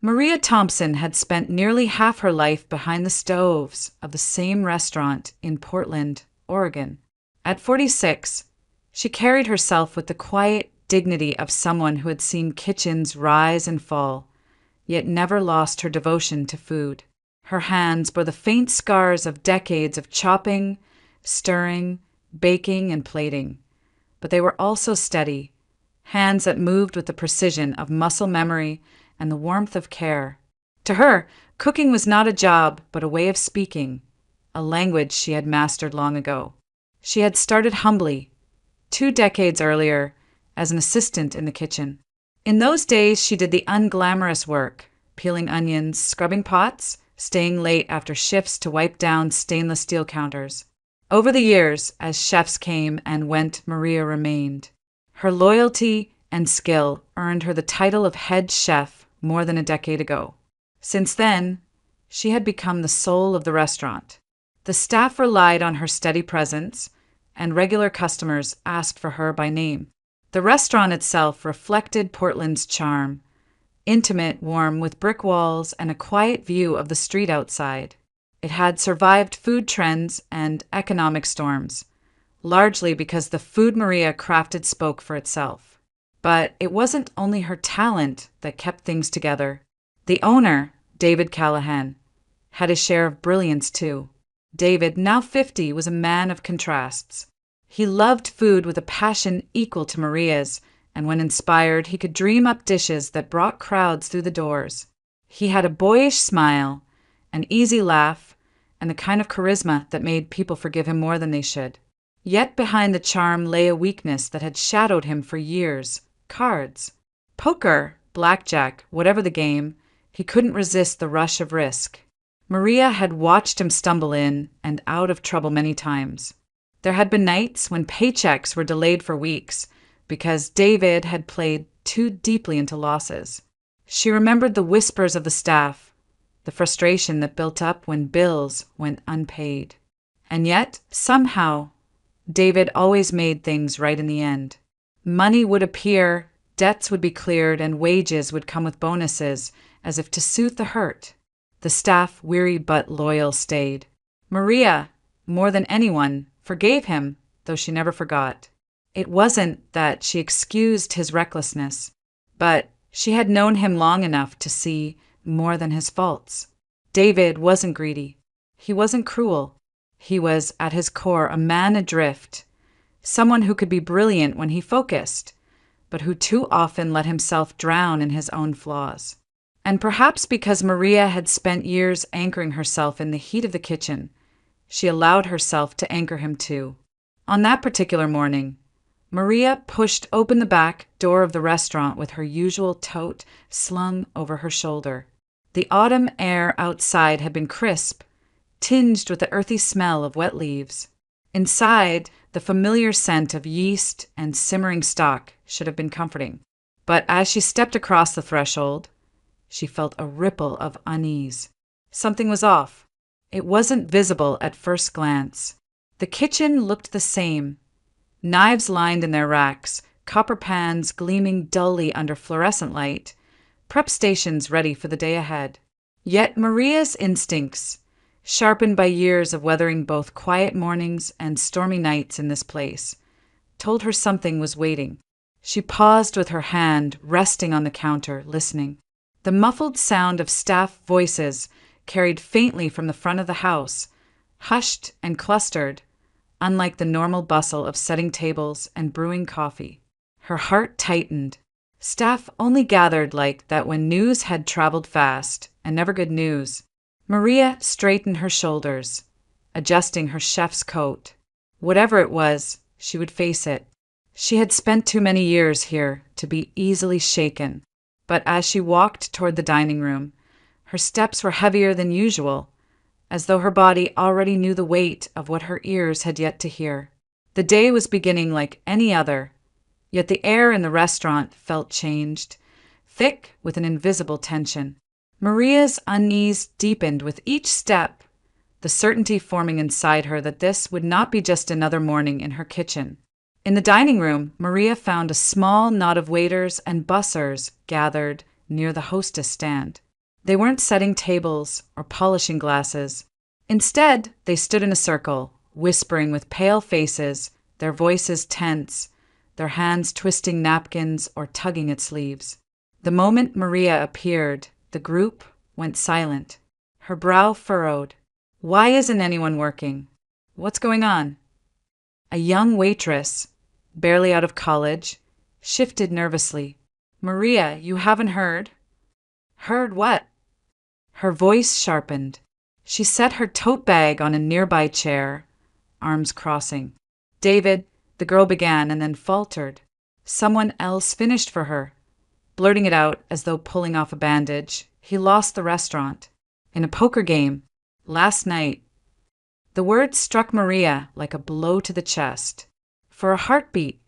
Maria Thompson had spent nearly half her life behind the stoves of the same restaurant in Portland, Oregon. At 46, she carried herself with the quiet dignity of someone who had seen kitchens rise and fall, yet never lost her devotion to food. Her hands bore the faint scars of decades of chopping, stirring, baking, and plating, but they were also steady, hands that moved with the precision of muscle memory and the warmth of care. To her, cooking was not a job, but a way of speaking, a language she had mastered long ago. She had started humbly, 2 decades earlier, as an assistant in the kitchen. In those days, she did the unglamorous work, peeling onions, scrubbing pots, staying late after shifts to wipe down stainless steel counters. Over the years, as chefs came and went, Maria remained. Her loyalty and skill earned her the title of head chef more than a decade ago. Since then, she had become the soul of the restaurant. The staff relied on her steady presence, and regular customers asked for her by name. The restaurant itself reflected Portland's charm, intimate, warm, with brick walls and a quiet view of the street outside. It had survived food trends and economic storms, largely because the food Maria crafted spoke for itself. But it wasn't only her talent that kept things together. The owner, David Callahan, had his share of brilliance too. David, now 50, was a man of contrasts. He loved food with a passion equal to Maria's, and when inspired, he could dream up dishes that brought crowds through the doors. He had a boyish smile, an easy laugh, and the kind of charisma that made people forgive him more than they should. Yet behind the charm lay a weakness that had shadowed him for years: cards. Poker, blackjack, whatever the game, he couldn't resist the rush of risk. Maria had watched him stumble in and out of trouble many times. There had been nights when paychecks were delayed for weeks because David had played too deeply into losses. She remembered the whispers of the staff, the frustration that built up when bills went unpaid. And yet, somehow, David always made things right in the end. Money would appear, debts would be cleared, and wages would come with bonuses, as if to soothe the hurt. The staff, weary but loyal, stayed. Maria, more than anyone, forgave him, though she never forgot. It wasn't that she excused his recklessness, but she had known him long enough to see more than his faults. David wasn't greedy. He wasn't cruel. He was, at his core, a man adrift, someone who could be brilliant when he focused, but who too often let himself drown in his own flaws. And perhaps because Maria had spent years anchoring herself in the heat of the kitchen, she allowed herself to anchor him too. On that particular morning, Maria pushed open the back door of the restaurant with her usual tote slung over her shoulder. The autumn air outside had been crisp, tinged with the earthy smell of wet leaves. Inside, the familiar scent of yeast and simmering stock should have been comforting. But as she stepped across the threshold, she felt a ripple of unease. Something was off. It wasn't visible at first glance. The kitchen looked the same. Knives lined in their racks, copper pans gleaming dully under fluorescent light, prep stations ready for the day ahead. Yet Maria's instincts, sharpened by years of weathering both quiet mornings and stormy nights in this place, told her something was waiting. She paused with her hand resting on the counter, listening. The muffled sound of staff voices carried faintly from the front of the house, hushed and clustered, unlike the normal bustle of setting tables and brewing coffee. Her heart tightened. Staff only gathered like that when news had traveled fast, and never good news. Maria straightened her shoulders, adjusting her chef's coat. Whatever it was, she would face it. She had spent too many years here to be easily shaken. But as she walked toward the dining room, her steps were heavier than usual, as though her body already knew the weight of what her ears had yet to hear. The day was beginning like any other, yet the air in the restaurant felt changed, thick with an invisible tension. Maria's unease deepened with each step, the certainty forming inside her that this would not be just another morning in her kitchen. In the dining room, Maria found a small knot of waiters and bussers gathered near the hostess stand. They weren't setting tables or polishing glasses. Instead, they stood in a circle, whispering with pale faces, their voices tense, their hands twisting napkins or tugging at sleeves. The moment Maria appeared, the group went silent. Her brow furrowed. Why isn't anyone working? What's going on? A young waitress, barely out of college, shifted nervously. Maria, you haven't heard? Heard what? Her voice sharpened. She set her tote bag on a nearby chair, arms crossing. David, the girl began and then faltered. Someone else finished for her. Blurting it out as though pulling off a bandage, he lost the restaurant. In a poker game. Last night. The word struck Maria like a blow to the chest. For a heartbeat,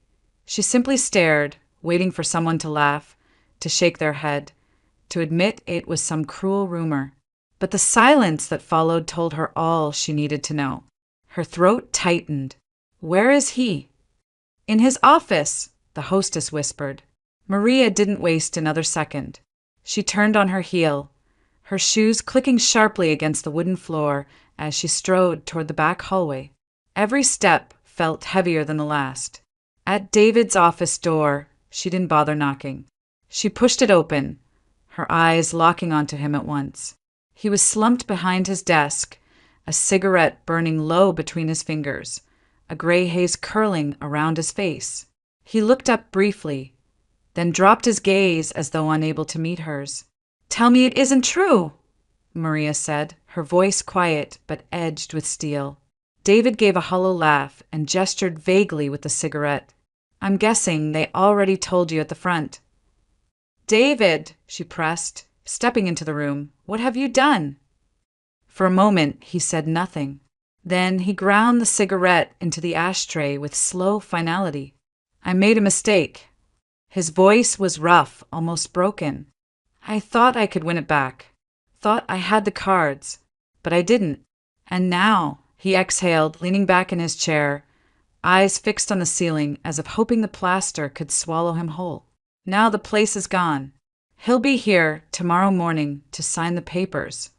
she simply stared, waiting for someone to laugh, to shake their head, to admit it was some cruel rumor. But the silence that followed told her all she needed to know. Her throat tightened. Where is he? In his office, the hostess whispered. Maria didn't waste another second. She turned on her heel, her shoes clicking sharply against the wooden floor as she strode toward the back hallway. Every step felt heavier than the last. At David's office door, she didn't bother knocking. She pushed it open, her eyes locking onto him at once. He was slumped behind his desk, a cigarette burning low between his fingers, a gray haze curling around his face. He looked up briefly, then dropped his gaze as though unable to meet hers. Tell me it isn't true, Maria said, her voice quiet but edged with steel. David gave a hollow laugh and gestured vaguely with the cigarette. I'm guessing they already told you at the front. David, she pressed, stepping into the room, what have you done? For a moment, he said nothing. Then he ground the cigarette into the ashtray with slow finality. I made a mistake. His voice was rough, almost broken. I thought I could win it back. Thought I had the cards. But I didn't. And now, he exhaled, leaning back in his chair, eyes fixed on the ceiling as if hoping the plaster could swallow him whole. Now the place is gone. He'll be here tomorrow morning to sign the papers.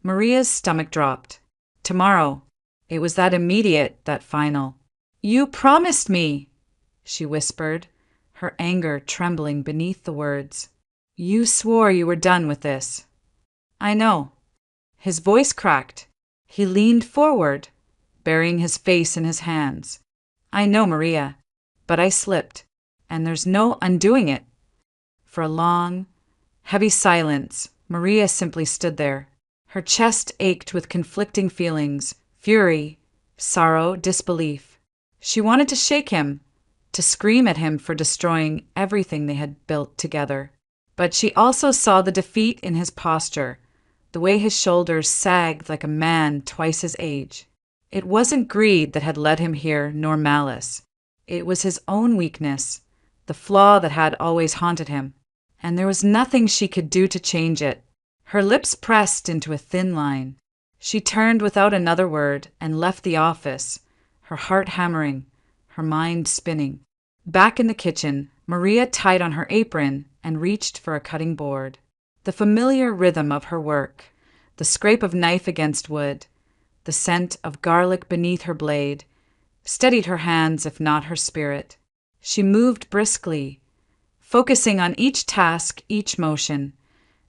Maria's stomach dropped. Tomorrow. It was that immediate, that final. You promised me, she whispered, her anger trembling beneath the words. You swore you were done with this. I know. His voice cracked. He leaned forward, burying his face in his hands. I know, Maria, but I slipped, and there's no undoing it. For a long, heavy silence, Maria simply stood there. Her chest ached with conflicting feelings, fury, sorrow, disbelief. She wanted to shake him, to scream at him for destroying everything they had built together. But she also saw the defeat in his posture, the way his shoulders sagged like a man twice his age. It wasn't greed that had led him here, nor malice. It was his own weakness, the flaw that had always haunted him. And there was nothing she could do to change it. Her lips pressed into a thin line. She turned without another word and left the office, her heart hammering, her mind spinning. Back in the kitchen, Maria tied on her apron and reached for a cutting board. The familiar rhythm of her work, the scrape of knife against wood, the scent of garlic beneath her blade, steadied her hands if not her spirit. She moved briskly, focusing on each task, each motion,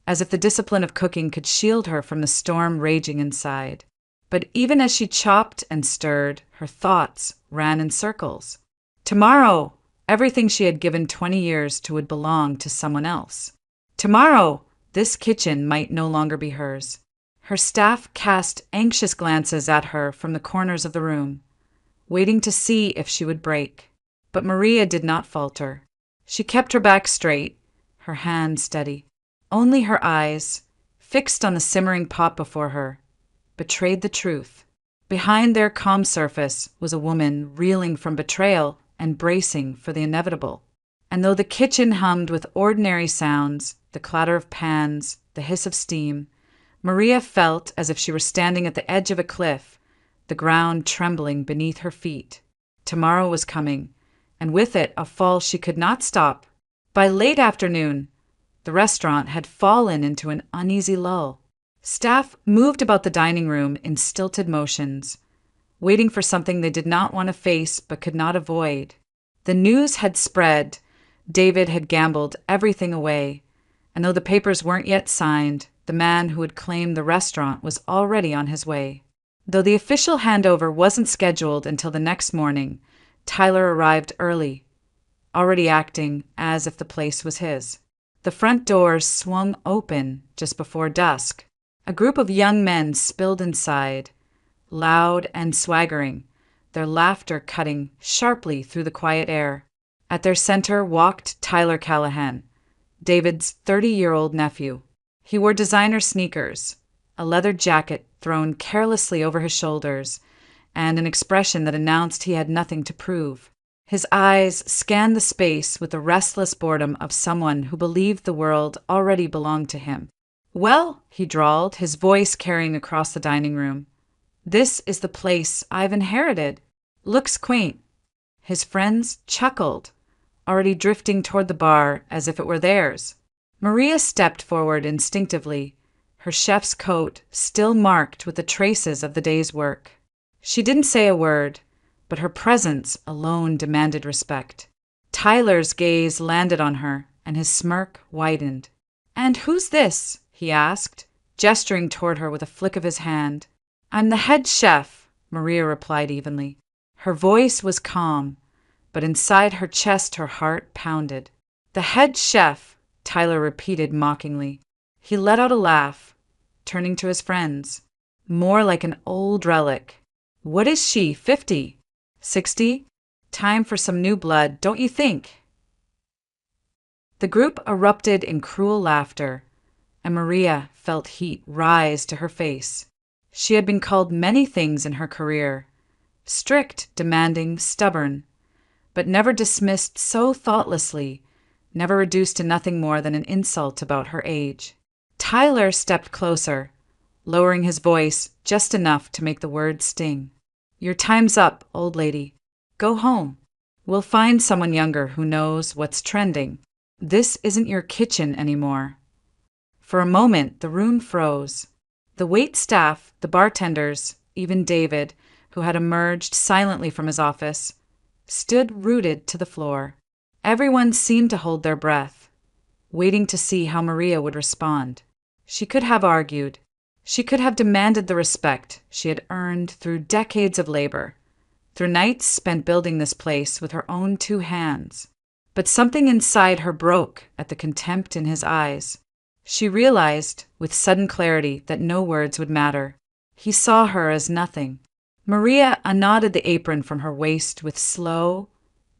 as if the discipline of cooking could shield her from the storm raging inside. But even as she chopped and stirred, her thoughts ran in circles. Tomorrow, everything she had given 20 years to would belong to someone else. Tomorrow, this kitchen might no longer be hers. Her staff cast anxious glances at her from the corners of the room, waiting to see if she would break. But Maria did not falter. She kept her back straight, her hand steady. Only her eyes, fixed on the simmering pot before her, betrayed the truth. Behind their calm surface was a woman reeling from betrayal and bracing for the inevitable. And though the kitchen hummed with ordinary sounds, the clatter of pans, the hiss of steam, Maria felt as if she were standing at the edge of a cliff, the ground trembling beneath her feet. Tomorrow was coming, and with it a fall she could not stop. By late afternoon, The restaurant had fallen into an uneasy lull. Staff moved about the dining room in stilted motions, waiting for something they did not want to face but could not avoid. The news had spread. David had gambled everything away, and though the papers weren't yet signed, the man who had claimed the restaurant was already on his way. Though the official handover wasn't scheduled until the next morning, Tyler arrived early, already acting as if the place was his. The front doors swung open just before dusk. A group of young men spilled inside, loud and swaggering, their laughter cutting sharply through the quiet air. At their center walked Tyler Callahan, David's 30-year-old nephew. He wore designer sneakers, a leather jacket thrown carelessly over his shoulders, and an expression that announced he had nothing to prove. His eyes scanned the space with the restless boredom of someone who believed the world already belonged to him. "Well," he drawled, his voice carrying across the dining room, "this is the place I've inherited. Looks quaint." His friends chuckled, already drifting toward the bar as if it were theirs. Maria stepped forward instinctively, her chef's coat still marked with the traces of the day's work. She didn't say a word, but her presence alone demanded respect. Tyler's gaze landed on her, and his smirk widened. "And who's this?" he asked, gesturing toward her with a flick of his hand. "I'm the head chef," Maria replied evenly. Her voice was calm, but inside her chest her heart pounded. "The head chef," Tyler repeated mockingly. He let out a laugh, turning to his friends. "More like an old relic. What is she, 50? 60? Time for some new blood, don't you think?" The group erupted in cruel laughter, and Maria felt heat rise to her face. She had been called many things in her career: strict, demanding, stubborn, but never dismissed so thoughtlessly, never reduced to nothing more than an insult about her age. Tyler stepped closer, lowering his voice just enough to make the words sting. "Your time's up, old lady. Go home. We'll find someone younger who knows what's trending. This isn't your kitchen anymore." For a moment, the room froze. The wait staff, the bartenders, even David, who had emerged silently from his office, stood rooted to the floor. Everyone seemed to hold their breath, waiting to see how Maria would respond. She could have argued. She could have demanded the respect she had earned through decades of labor, through nights spent building this place with her own 2 hands. But something inside her broke at the contempt in his eyes. She realized, with sudden clarity, that no words would matter. He saw her as nothing. Maria unknotted the apron from her waist with slow,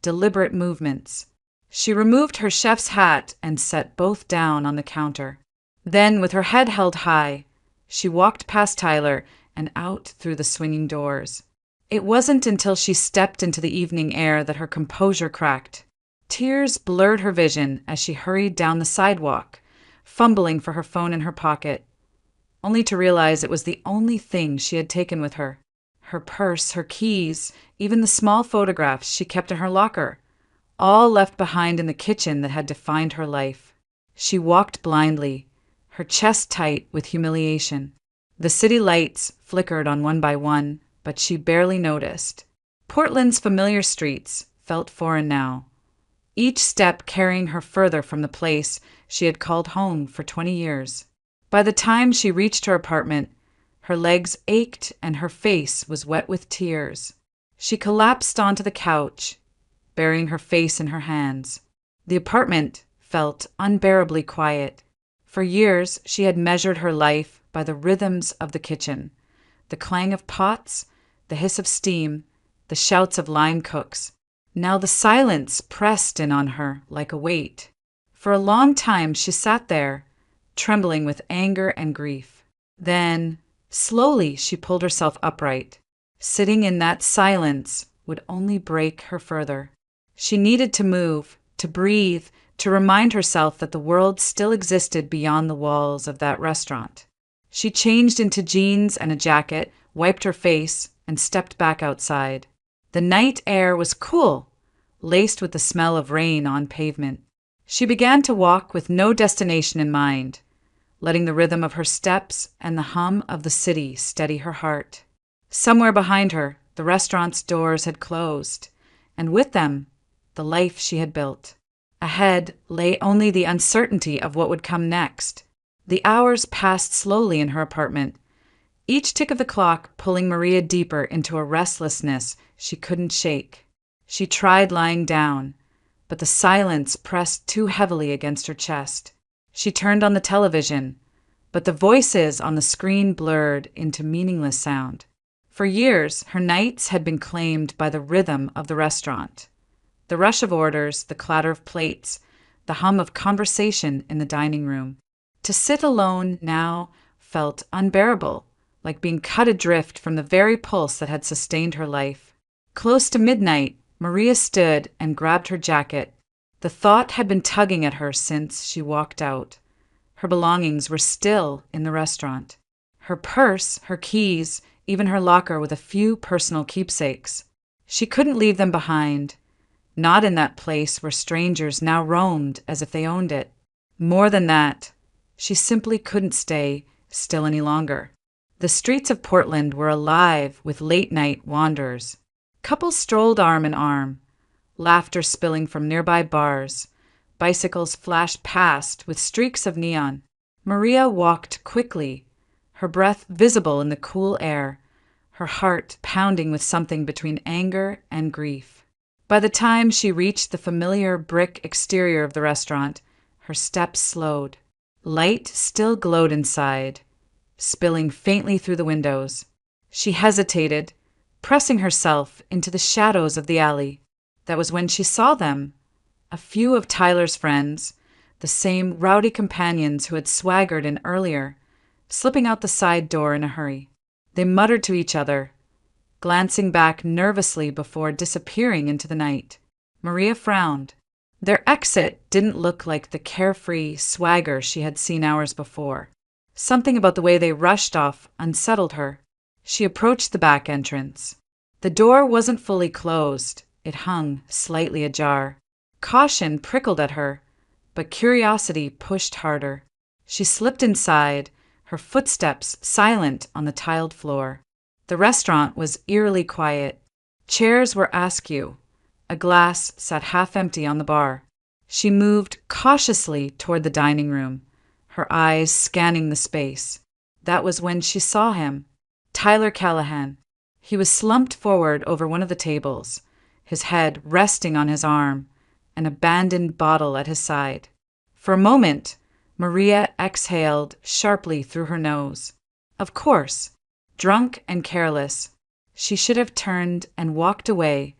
deliberate movements. She removed her chef's hat and set both down on the counter. Then, with her head held high, she walked past Tyler and out through the swinging doors. It wasn't until she stepped into the evening air that her composure cracked. Tears blurred her vision as she hurried down the sidewalk, fumbling for her phone in her pocket, only to realize it was the only thing she had taken with her. Her purse, her keys, even the small photographs she kept in her locker, all left behind in the kitchen that had defined her life. She walked blindly, her chest tight with humiliation. The city lights flickered on one by one, but she barely noticed. Portland's familiar streets felt foreign now, each step carrying her further from the place she had called home for 20 years. By the time she reached her apartment, her legs ached and her face was wet with tears. She collapsed onto the couch, burying her face in her hands. The apartment felt unbearably quiet. For years, she had measured her life by the rhythms of the kitchen, the clang of pots, the hiss of steam, the shouts of line cooks. Now the silence pressed in on her like a weight. For a long time, she sat there, trembling with anger and grief. Then, slowly, she pulled herself upright. Sitting in that silence would only break her further. She needed to move, to breathe, to remind herself that the world still existed beyond the walls of that restaurant. She changed into jeans and a jacket, wiped her face, and stepped back outside. The night air was cool, laced with the smell of rain on pavement. She began to walk with no destination in mind, letting the rhythm of her steps and the hum of the city steady her heart. Somewhere behind her, the restaurant's doors had closed, and with them, the life she had built. Ahead lay only the uncertainty of what would come next. The hours passed slowly in her apartment, each tick of the clock pulling Maria deeper into a restlessness she couldn't shake. She tried lying down, but the silence pressed too heavily against her chest. She turned on the television, but the voices on the screen blurred into meaningless sound. For years, her nights had been claimed by the rhythm of the restaurant. The rush of orders, the clatter of plates, the hum of conversation in the dining room. To sit alone now felt unbearable, like being cut adrift from the very pulse that had sustained her life. Close to midnight, Maria stood and grabbed her jacket. The thought had been tugging at her since she walked out. Her belongings were still in the restaurant. Her purse, her keys, even her locker with a few personal keepsakes. She couldn't leave them behind, not in that place where strangers now roamed as if they owned it. More than that, she simply couldn't stay still any longer. The streets of Portland were alive with late-night wanderers. Couples strolled arm in arm, laughter spilling from nearby bars. Bicycles flashed past with streaks of neon. Maria walked quickly, her breath visible in the cool air, her heart pounding with something between anger and grief. By the time she reached the familiar brick exterior of the restaurant, her steps slowed. Light still glowed inside, spilling faintly through the windows. She hesitated, pressing herself into the shadows of the alley. That was when she saw them, a few of Tyler's friends, the same rowdy companions who had swaggered in earlier, slipping out the side door in a hurry. They muttered to each other, glancing back nervously before disappearing into the night. Maria frowned. Their exit didn't look like the carefree swagger she had seen hours before. Something about the way they rushed off unsettled her. She approached the back entrance. The door wasn't fully closed. It hung slightly ajar. Caution prickled at her, but curiosity pushed harder. She slipped inside, her footsteps silent on the tiled floor. The restaurant was eerily quiet. Chairs were askew. A glass sat half empty on the bar. She moved cautiously toward the dining room, her eyes scanning the space. That was when she saw him. Tyler Callahan. He was slumped forward over one of the tables, his head resting on his arm, an abandoned bottle at his side. For a moment, Maria exhaled sharply through her nose. Of course, drunk and careless, she should have turned and walked away,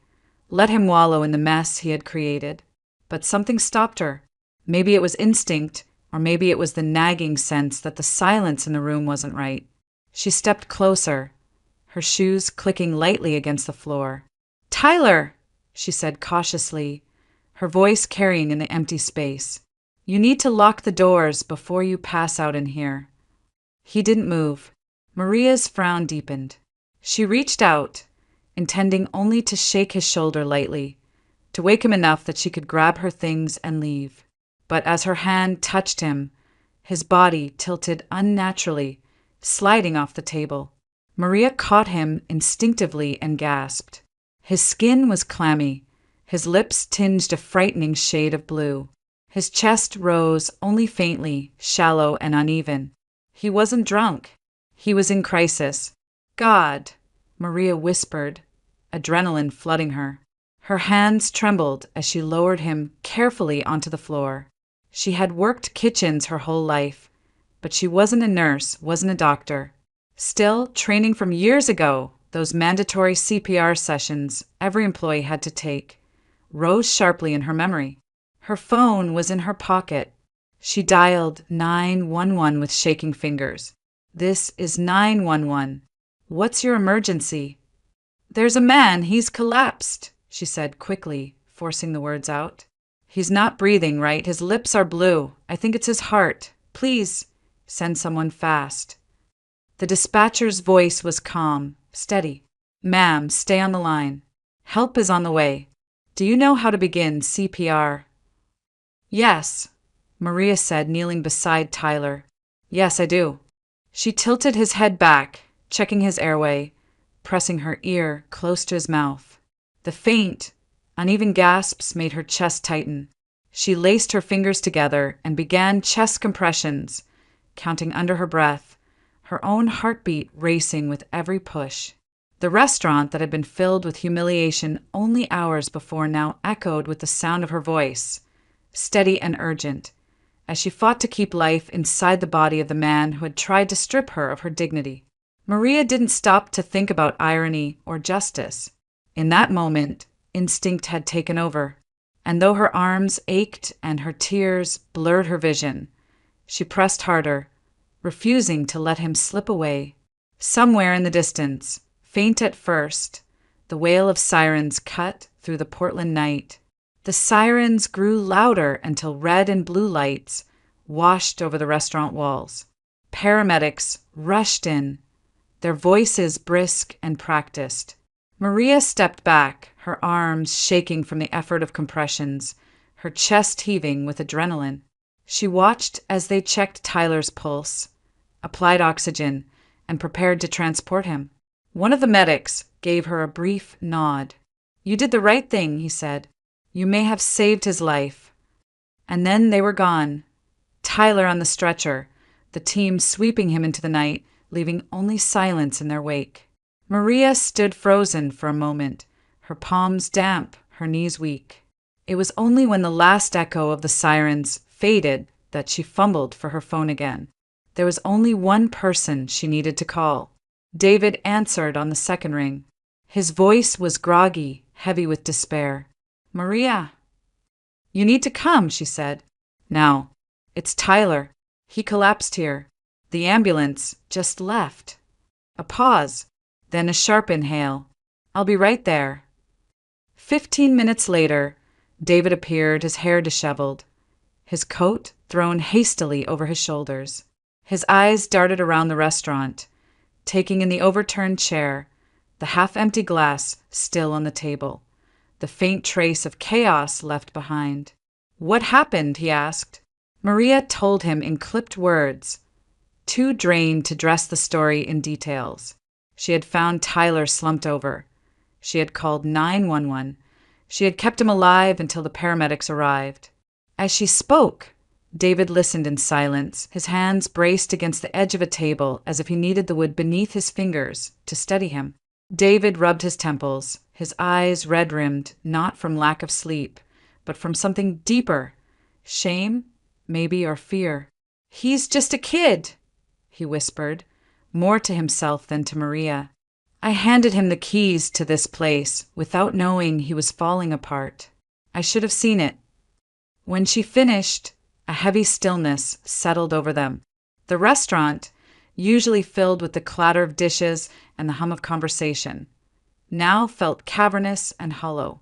let him wallow in the mess he had created. But something stopped her. Maybe it was instinct, or maybe it was the nagging sense that the silence in the room wasn't right. She stepped closer, her shoes clicking lightly against the floor. "Tyler," she said cautiously, her voice carrying in the empty space. "You need to lock the doors before you pass out in here." He didn't move. Maria's frown deepened. She reached out, intending only to shake his shoulder lightly, to wake him enough that she could grab her things and leave. But as her hand touched him, his body tilted unnaturally, sliding off the table. Maria caught him instinctively and gasped. His skin was clammy, his lips tinged a frightening shade of blue. His chest rose only faintly, shallow and uneven. He wasn't drunk. He was in crisis. "God," Maria whispered, adrenaline flooding her. Her hands trembled as she lowered him carefully onto the floor. She had worked kitchens her whole life, but she wasn't a nurse, wasn't a doctor. Still, training from years ago, those mandatory CPR sessions every employee had to take, rose sharply in her memory. Her phone was in her pocket. She dialed 911 with shaking fingers. "This is 911. What's your emergency?" "There's a man. He's collapsed," she said quickly, forcing the words out. "He's not breathing right. His lips are blue. I think it's his heart. Please, send someone fast." The dispatcher's voice was calm, steady. "Ma'am, stay on the line. Help is on the way. Do you know how to begin CPR?" Yes, Maria said, kneeling beside Tyler. Yes, I do. She tilted his head back, checking his airway, pressing her ear close to his mouth. The faint, uneven gasps made her chest tighten. She laced her fingers together and began chest compressions, counting under her breath, her own heartbeat racing with every push. The restaurant that had been filled with humiliation only hours before now echoed with the sound of her voice, steady and urgent, as she fought to keep life inside the body of the man who had tried to strip her of her dignity. Maria didn't stop to think about irony or justice. In that moment, instinct had taken over, and though her arms ached and her tears blurred her vision, she pressed harder, refusing to let him slip away. Somewhere in the distance, faint at first, the wail of sirens cut through the Portland night. The sirens grew louder until red and blue lights washed over the restaurant walls. Paramedics rushed in, their voices brisk and practiced. Maria stepped back, her arms shaking from the effort of compressions, her chest heaving with adrenaline. She watched as they checked Tyler's pulse, applied oxygen, and prepared to transport him. One of the medics gave her a brief nod. "You did the right thing," he said. "You may have saved his life." And then they were gone. Tyler on the stretcher, the team sweeping him into the night, leaving only silence in their wake. Maria stood frozen for a moment, her palms damp, her knees weak. It was only when the last echo of the sirens faded that she fumbled for her phone again. There was only one person she needed to call. David answered on the second ring. His voice was groggy, heavy with despair. "Maria." "You need to come," she said. "Now. It's Tyler. He collapsed here. The ambulance just left." A pause, then a sharp inhale. "I'll be right there." 15 minutes later, David appeared, his hair disheveled, his coat thrown hastily over his shoulders. His eyes darted around the restaurant, taking in the overturned chair, the half-empty glass still on the table, the faint trace of chaos left behind. "What happened?" he asked. Maria told him in clipped words, too drained to dress the story in details. She had found Tyler slumped over. She had called 911. She had kept him alive until the paramedics arrived. As she spoke, David listened in silence, his hands braced against the edge of a table as if he needed the wood beneath his fingers to steady him. David rubbed his temples, his eyes red-rimmed, not from lack of sleep, but from something deeper. Shame, maybe, or fear. "He's just a kid," he whispered, more to himself than to Maria. "I handed him the keys to this place without knowing he was falling apart. I should have seen it." When she finished, a heavy stillness settled over them. The restaurant, usually filled with the clatter of dishes and the hum of conversation, now felt cavernous and hollow.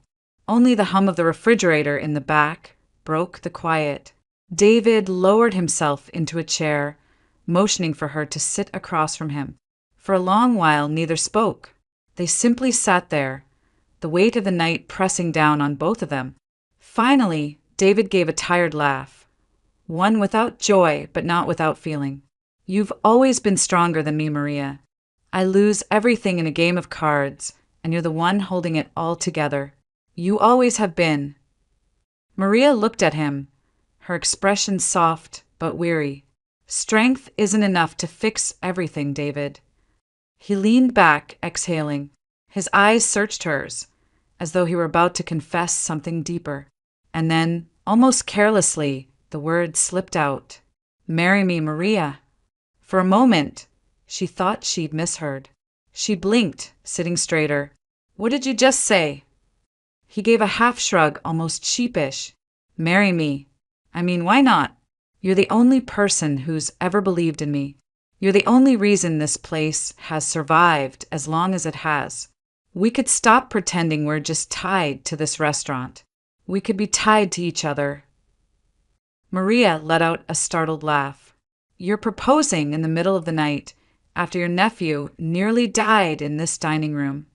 Only the hum of the refrigerator in the back broke the quiet. David lowered himself into a chair, motioning for her to sit across from him. For a long while, neither spoke. They simply sat there, the weight of the night pressing down on both of them. Finally, David gave a tired laugh, one without joy but not without feeling. "You've always been stronger than me, Maria. I lose everything in a game of cards, and you're the one holding it all together. You always have been." Maria looked at him, her expression soft but weary. "Strength isn't enough to fix everything, David." He leaned back, exhaling. His eyes searched hers, as though he were about to confess something deeper. And then, almost carelessly, the words slipped out. "Marry me, Maria." For a moment, she thought she'd misheard. She blinked, sitting straighter. "What did you just say?" He gave a half shrug, almost sheepish. "Marry me. I mean, why not? You're the only person who's ever believed in me. You're the only reason this place has survived as long as it has. We could stop pretending we're just tied to this restaurant. We could be tied to each other." Maria let out a startled laugh. "You're proposing in the middle of the night, after your nephew nearly died in this dining room."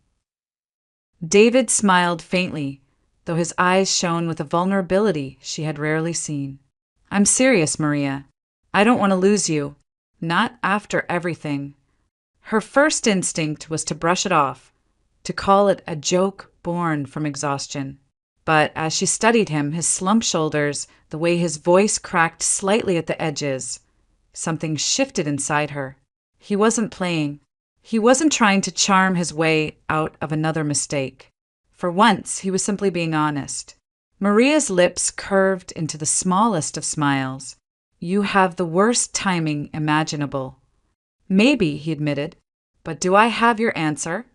David smiled faintly, though his eyes shone with a vulnerability she had rarely seen. "I'm serious, Maria. I don't want to lose you. Not after everything." Her first instinct was to brush it off, to call it a joke born from exhaustion. But as she studied him, his slumped shoulders, the way his voice cracked slightly at the edges, something shifted inside her. He wasn't playing. He wasn't trying to charm his way out of another mistake. For once, he was simply being honest. Maria's lips curved into the smallest of smiles. "You have the worst timing imaginable." "Maybe," he admitted, "but do I have your answer?"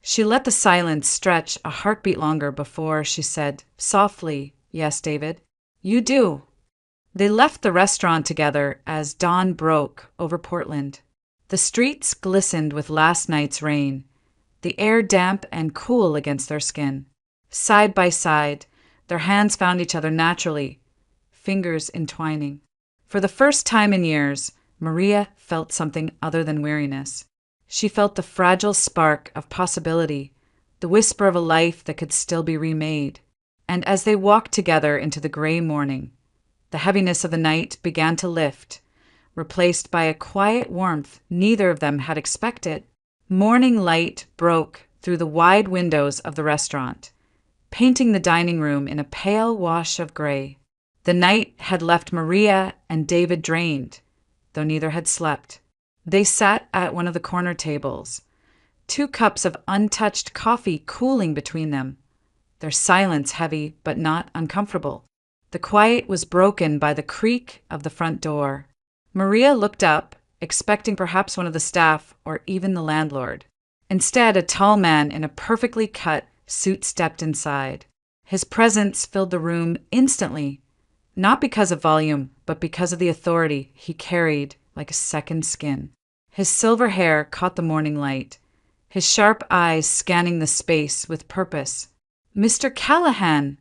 She let the silence stretch a heartbeat longer before she said softly, "Yes, David, you do." They left the restaurant together as dawn broke over Portland. The streets glistened with last night's rain, the air damp and cool against their skin. Side by side, their hands found each other naturally, fingers entwining. For the first time in years, Maria felt something other than weariness. She felt the fragile spark of possibility, the whisper of a life that could still be remade. And as they walked together into the gray morning, the heaviness of the night began to lift, replaced by a quiet warmth neither of them had expected. Morning light broke through the wide windows of the restaurant, painting the dining room in a pale wash of gray. The night had left Maria and David drained, though neither had slept. They sat at one of the corner tables, 2 cups of untouched coffee cooling between them, their silence heavy but not uncomfortable. The quiet was broken by the creak of the front door. Maria looked up, expecting perhaps one of the staff or even the landlord. Instead, a tall man in a perfectly cut suit stepped inside. His presence filled the room instantly, not because of volume, but because of the authority he carried like a second skin. His silver hair caught the morning light, his sharp eyes scanning the space with purpose. "Mr. Callahan,"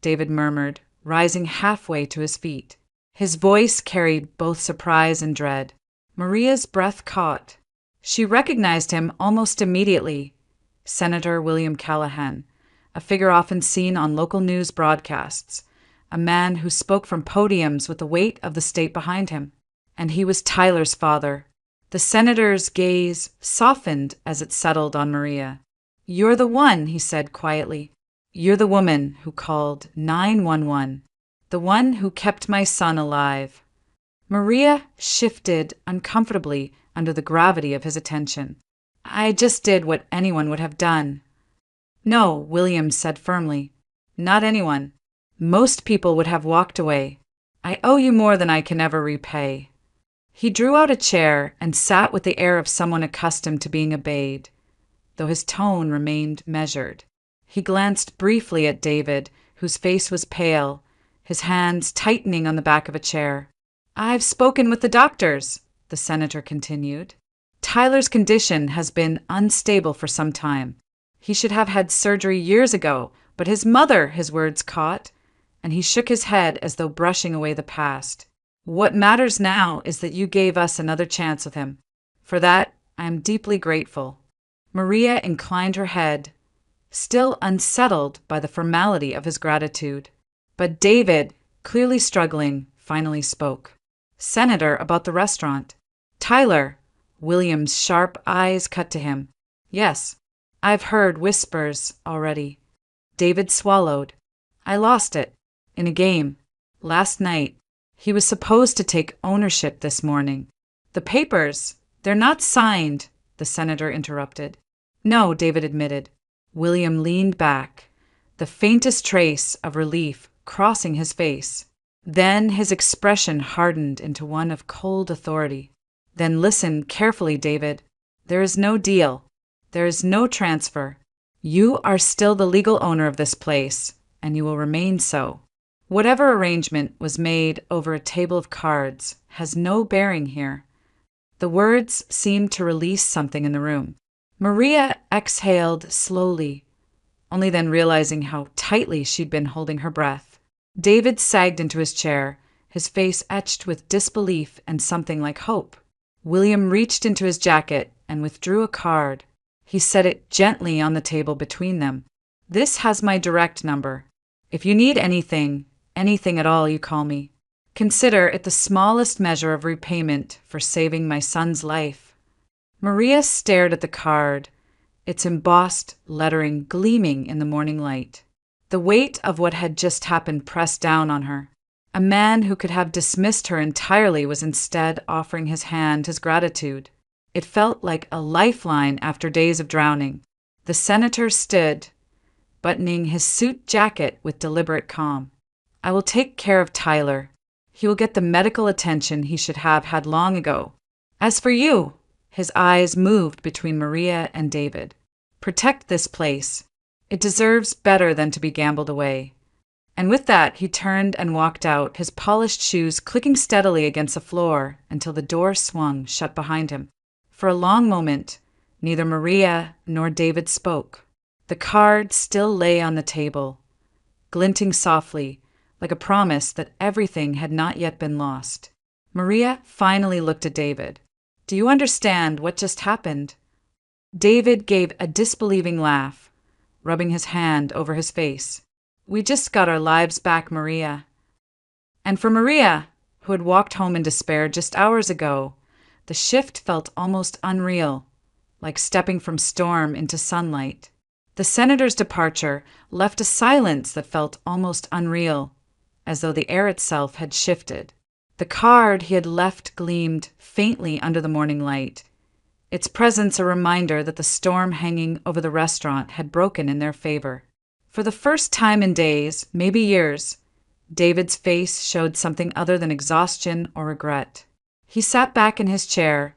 David murmured, rising halfway to his feet. His voice carried both surprise and dread. Maria's breath caught. She recognized him almost immediately. Senator William Callahan, a figure often seen on local news broadcasts, a man who spoke from podiums with the weight of the state behind him. And he was Tyler's father. The senator's gaze softened as it settled on Maria. "You're the one," he said quietly. "You're the woman who called 911, the one who kept my son alive." Maria shifted uncomfortably under the gravity of his attention. "I just did what anyone would have done." "No," Williams said firmly. "Not anyone. Most people would have walked away. I owe you more than I can ever repay." He drew out a chair and sat with the air of someone accustomed to being obeyed, though his tone remained measured. He glanced briefly at David, whose face was pale, his hands tightening on the back of a chair. "I've spoken with the doctors," the senator continued. "Tyler's condition has been unstable for some time. He should have had surgery years ago, but his mother," his words caught, and he shook his head as though brushing away the past. "What matters now is that you gave us another chance with him. For that, I am deeply grateful." Maria inclined her head, still unsettled by the formality of his gratitude. But David, clearly struggling, finally spoke. "Senator, about the restaurant." "Tyler," William's sharp eyes cut to him. "Yes, I've heard whispers already." David swallowed. "I lost it. In a game. Last night. He was supposed to take ownership this morning." "The papers, they're not signed," the senator interrupted. "No," David admitted. William leaned back, the faintest trace of relief crossing his face. Then his expression hardened into one of cold authority. "Then listen carefully, David. There is no deal. There is no transfer. You are still the legal owner of this place, and you will remain so. Whatever arrangement was made over a table of cards has no bearing here." The words seemed to release something in the room. Maria exhaled slowly, only then realizing how tightly she'd been holding her breath. David sagged into his chair, his face etched with disbelief and something like hope. William reached into his jacket and withdrew a card. He set it gently on the table between them, This has my direct number. If you need anything, anything at all, you call me. Consider it the smallest measure of repayment for saving my son's life." Maria stared at the card, its embossed lettering gleaming in the morning light. The weight of what had just happened pressed down on her. A man who could have dismissed her entirely was instead offering his hand, his gratitude. It felt like a lifeline after days of drowning. The senator stood, buttoning his suit jacket with deliberate calm. "I will take care of Tyler. He will get the medical attention he should have had long ago. As for you," his eyes moved between Maria and David, "protect this place. It deserves better than to be gambled away." And with that, he turned and walked out, his polished shoes clicking steadily against the floor until the door swung shut behind him. For a long moment, neither Maria nor David spoke. The card still lay on the table, glinting softly, like a promise that everything had not yet been lost. Maria finally looked at David. "Do you understand what just happened?" David gave a disbelieving laugh, rubbing his hand over his face. "We just got our lives back, Maria." And for Maria, who had walked home in despair just hours ago, the shift felt almost unreal, like stepping from storm into sunlight. The senator's departure left a silence that felt almost unreal, as though the air itself had shifted. The card he had left gleamed faintly under the morning light, its presence a reminder that the storm hanging over the restaurant had broken in their favor. For the first time in days, maybe years, David's face showed something other than exhaustion or regret. He sat back in his chair,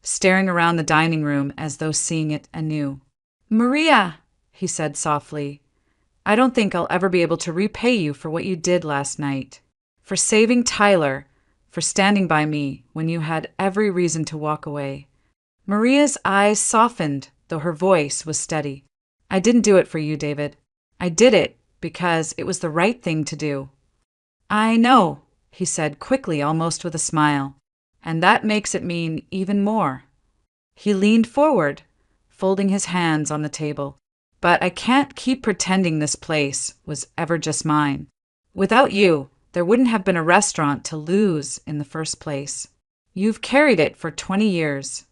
staring around the dining room as though seeing it anew. "Maria," he said softly, "I don't think I'll ever be able to repay you for what you did last night, for saving Tyler, for standing by me when you had every reason to walk away." Maria's eyes softened, though her voice was steady. "I didn't do it for you, David. I did it because it was the right thing to do." "I know," he said quickly, almost with a smile, "and that makes it mean even more." He leaned forward, folding his hands on the table. "But I can't keep pretending this place was ever just mine. Without you, there wouldn't have been a restaurant to lose in the first place. You've carried it for 20 years.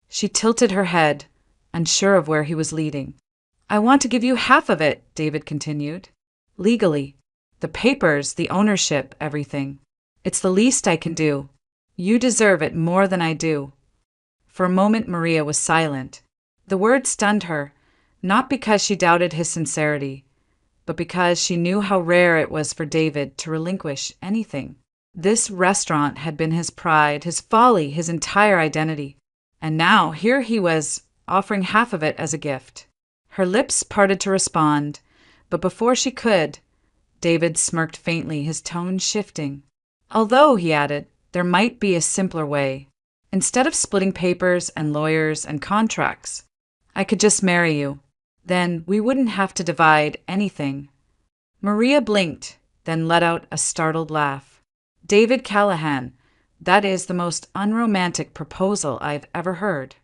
She tilted her head, unsure of where he was leading. "I want to give you half of it," David continued. "Legally. The papers, the ownership, everything. It's the least I can do. You deserve it more than I do." For a moment, Maria was silent. The word stunned her, not because she doubted his sincerity, but because she knew how rare it was for David to relinquish anything. This restaurant had been his pride, his folly, his entire identity. And now here he was, offering half of it as a gift. Her lips parted to respond, but before she could, David smirked faintly, his tone shifting. "Although," he added, "there might be a simpler way. Instead of splitting papers and lawyers and contracts, I could just marry you. Then we wouldn't have to divide anything." Maria blinked, then let out a startled laugh. "David Callahan, that is the most unromantic proposal I've ever heard."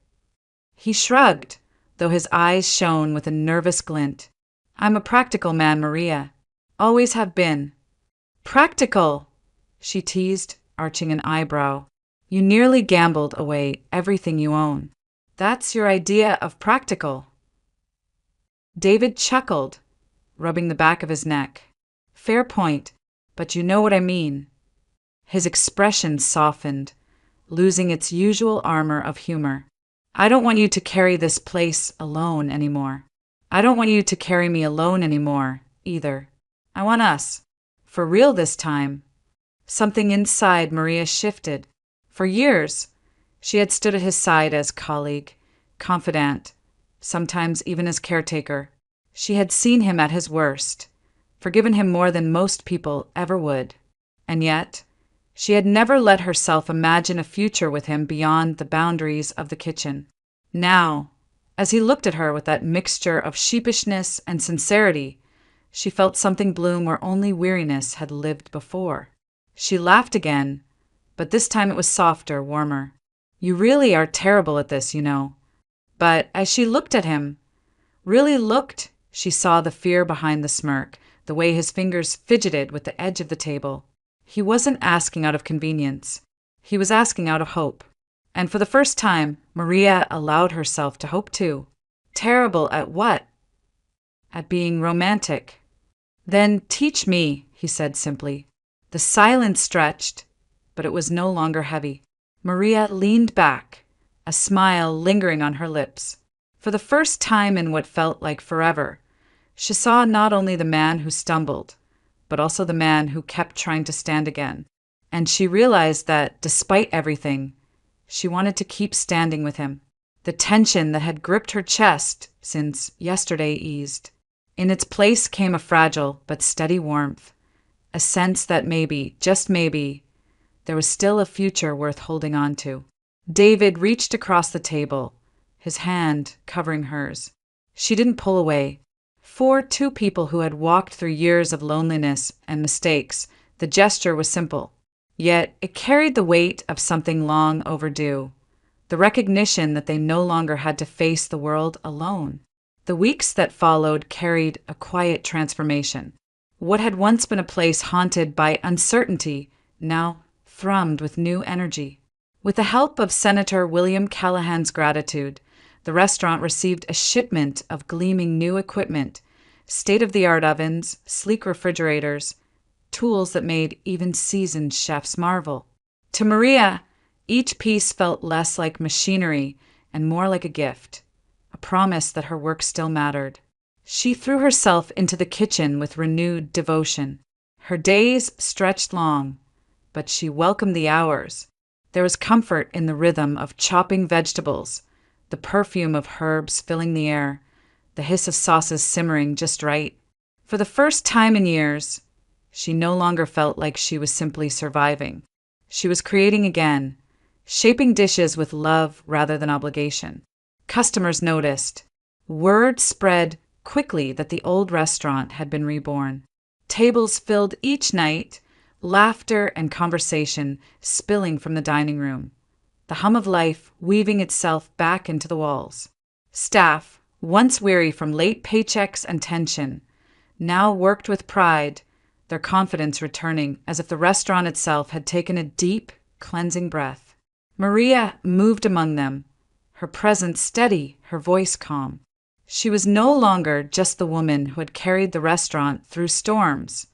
He shrugged, though his eyes shone with a nervous glint. "I'm a practical man, Maria. Always have been." "Practical," she teased, arching an eyebrow. "You nearly gambled away everything you own. That's your idea of practical." David chuckled, rubbing the back of his neck. "Fair point, but you know what I mean." His expression softened, losing its usual armor of humor. "I don't want you to carry this place alone anymore. I don't want you to carry me alone anymore, either. I want us. For real this time." Something inside Maria shifted. For years, she had stood at his side as colleague, confidant, sometimes even as caretaker. She had seen him at his worst, forgiven him more than most people ever would. And yet, she had never let herself imagine a future with him beyond the boundaries of the kitchen. Now, as he looked at her with that mixture of sheepishness and sincerity, she felt something bloom where only weariness had lived before. She laughed again, but this time it was softer, warmer. "You really are terrible at this, you know." But as she looked at him, really looked, She saw the fear behind the smirk, the way his fingers fidgeted with the edge of the table. He wasn't asking out of convenience. He was asking out of hope. And for the first time, Maria allowed herself to hope too. Terrible at what? At being romantic. Then teach me, he said simply. The silence stretched, but it was no longer heavy. Maria leaned back, a smile lingering on her lips. For the first time in what felt like forever, she saw not only the man who stumbled, but also the man who kept trying to stand again. And she realized that, despite everything, she wanted to keep standing with him. The tension that had gripped her chest since yesterday eased. In its place came a fragile but steady warmth, a sense that maybe, just maybe, there was still a future worth holding on to. David reached across the table, his hand covering hers. She didn't pull away. For two people who had walked through years of loneliness and mistakes, the gesture was simple. Yet it carried the weight of something long overdue, the recognition that they no longer had to face the world alone. The weeks that followed carried a quiet transformation. What had once been a place haunted by uncertainty now thrummed with new energy. With the help of Senator William Callahan's gratitude, the restaurant received a shipment of gleaming new equipment, state-of-the-art ovens, sleek refrigerators, tools that made even seasoned chefs marvel. To Maria, each piece felt less like machinery and more like a gift, a promise that her work still mattered. She threw herself into the kitchen with renewed devotion. Her days stretched long, but she welcomed the hours. There was comfort in the rhythm of chopping vegetables, the perfume of herbs filling the air, the hiss of sauces simmering just right. For the first time in years, she no longer felt like she was simply surviving. She was creating again, shaping dishes with love rather than obligation. Customers noticed. Word spread quickly that the old restaurant had been reborn. Tables filled each night, laughter and conversation spilling from the dining room, the hum of life weaving itself back into the walls. Staff, once weary from late paychecks and tension, now worked with pride, their confidence returning as if the restaurant itself had taken a deep, cleansing breath. Maria moved among them, her presence steady, her voice calm. She was no longer just the woman who had carried the restaurant through storms.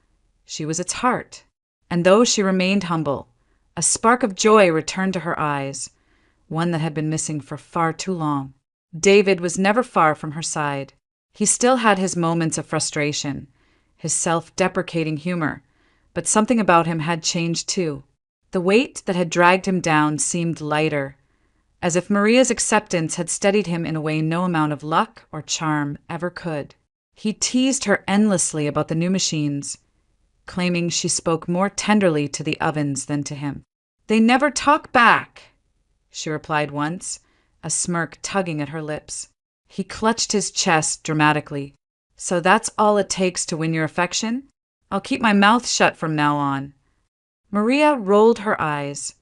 She was its heart. And though she remained humble, a spark of joy returned to her eyes, one that had been missing for far too long. David was never far from her side. He still had his moments of frustration, his self-deprecating humor, but something about him had changed too. The weight that had dragged him down seemed lighter, as if Maria's acceptance had steadied him in a way no amount of luck or charm ever could. He teased her endlessly about the new machines, claiming she spoke more tenderly to the ovens than to him. "They never talk back," she replied once, a smirk tugging at her lips. He clutched his chest dramatically. "So that's all it takes to win your affection? I'll keep my mouth shut from now on." Maria rolled her eyes,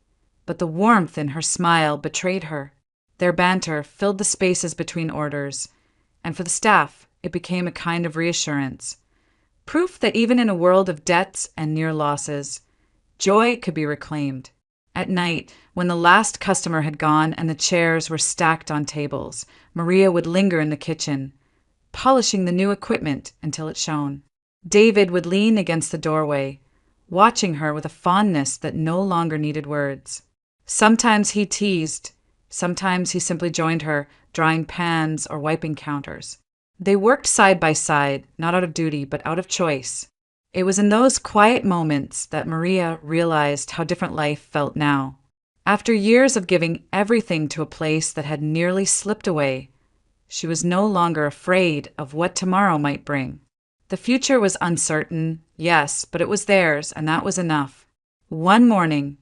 but the warmth in her smile betrayed her. Their banter filled the spaces between orders, and for the staff, it became a kind of reassurance. Proof that even in a world of debts and near losses, joy could be reclaimed. At night, when the last customer had gone and the chairs were stacked on tables, Maria would linger in the kitchen, polishing the new equipment until it shone. David would lean against the doorway, watching her with a fondness that no longer needed words. Sometimes he teased, sometimes he simply joined her, drying pans or wiping counters. They worked side by side, not out of duty, but out of choice. It was in those quiet moments that Maria realized how different life felt now. After years of giving everything to a place that had nearly slipped away, she was no longer afraid of what tomorrow might bring. The future was uncertain, yes, but it was theirs, and that was enough. One morning,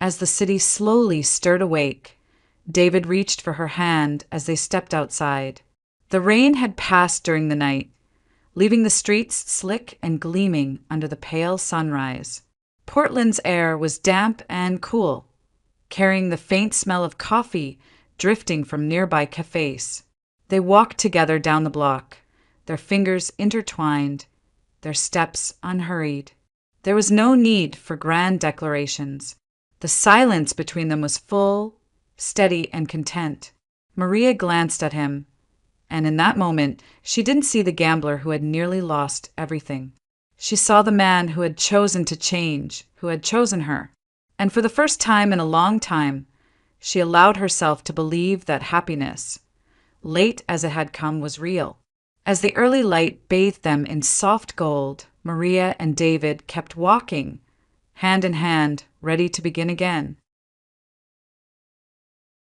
as the city slowly stirred awake, David reached for her hand as they stepped outside. The rain had passed during the night, leaving the streets slick and gleaming under the pale sunrise. Portland's air was damp and cool, carrying the faint smell of coffee drifting from nearby cafes. They walked together down the block, their fingers intertwined, their steps unhurried. There was no need for grand declarations. The silence between them was full, steady, and content. Maria glanced at him, and in that moment, she didn't see the gambler who had nearly lost everything. She saw the man who had chosen to change, who had chosen her. And for the first time in a long time, she allowed herself to believe that happiness, late as it had come, was real. As the early light bathed them in soft gold, Maria and David kept walking, hand in hand, ready to begin again.